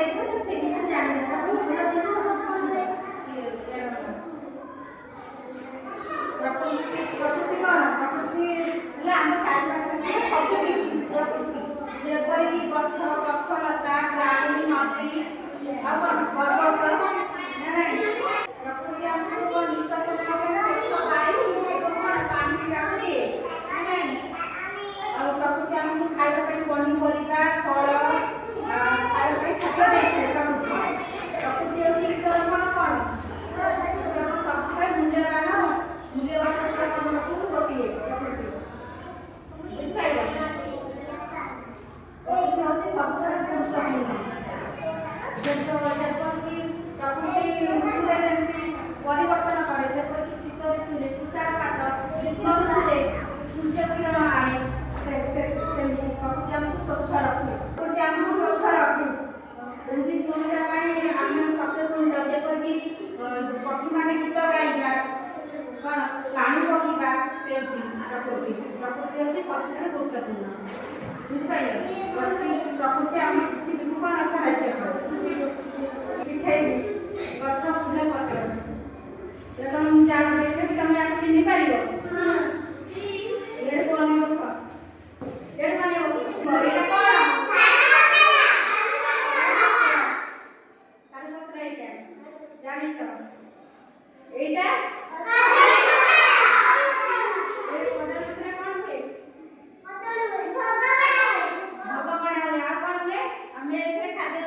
ଦେଇଥିବ ତ ସେ ବିଷୟରେ ଜାଣିବେ ତାକୁ ଭଲ ଜିନିଷ ପ୍ରକୃତି କଣ ପ୍ରକୃତି ହେଲେ ଆମ ଚାରିପାଖରେ ସବୁ କିଛି ଯେପରିକି ଗଛ ଗଛଲତା ପ୍ରାଣୀ ନଦୀ ଆଉ କଣ ପର୍ବତ ନା ନାହିଁ ପ୍ରକୃତି ଆମକୁ କଣ ନିଶ୍ୱାସ ନେବା ପାଇଁ ସ୍ୱଚ୍ଛ ବାୟୁ ଏବଂ କଣ ପାଣି ପିଇବାକୁ ଦିଏ ନା ନାହିଁ ଆଉ ପ୍ରକୃତି ଆମକୁ ଖାଇବା ପାଇଁ ପନିପରିବା ଫଳ ଖାଇବା ପାଇଁ ଖାଦ୍ୟ ଦେଇଥାଏ ପ୍ରକୃତି ହେଉଛି ଈଶ୍ୱରଙ୍କର କଣ ଈଶ୍ୱରଙ୍କ ସବୁଠାରୁ ମୂଲ୍ୟବାନ ଗୋଟିଏ ପ୍ରକୃତି ବୁଝିପାରିଲ ପ୍ରକୃତି ହେଉଛି ସବୁଠାରୁ ଗୁରୁତ୍ୱପୂର୍ଣ୍ଣ ଯେପରିକି ପ୍ରକୃତି ଋତୁରେ ଯେମିତି ପରିବର୍ତ୍ତନ କରେ ଯେପରିକି ଶୀତ ଋତୁରେ ତୁଷାରପାତ ଗ୍ରୀଷ୍ମ ଋତୁରେ ସୂର୍ଯ୍ୟ କିରଣ ଆଣେ ସେମିତି ପ୍ରକୃତି ଆମକୁ ସ୍ୱଚ୍ଛ ରଖେ ପ୍ରକୃତି ଆମକୁ ସ୍ୱଚ୍ଛ ରଖେ ଯେମିତି ଶୁଣିବା ପାଇଁ ଆମେ ଶବ୍ଦ ଶୁଣିଥାଉ ଯେପରିକି ପକ୍ଷୀମାନେ ଗୀତ ଗାଇବା କଣ ପାଣି ବହିବା ସେମିତି ପ୍ରକୃତି ହେଉଛି ସବୁଠାରୁ ଗୁରୁତ୍ୱପୂର୍ଣ୍ଣ ବୁଝିପାରିଲ ପ୍ରକୃତି ଆମ ପୃଥିବୀକୁ କଣ ସାହାଯ୍ୟ କରେ ଶିଖେଇବି ଗଛ ଫୁଲ ପତ୍ର ତେଣୁ ମୁଁ ଜାଣି ଦେଖି ତମେ ଆକୁ ଚିହ୍ନି ପାରିବ ଏଡ଼କୁ ଅନେକ ବସ ଏଡ଼କୁ ଅନେକ ବସ ଏଇଟା କଣ ଶାଳପତ୍ର ଏଇଟା ଜାଣିଛ ଏଇଟା ଭୋଗ କଣା ହୁଏ ଆଉ କଣ ହୁଏ ଆମେ ଏଥିରେ ଖାଦ୍ୟ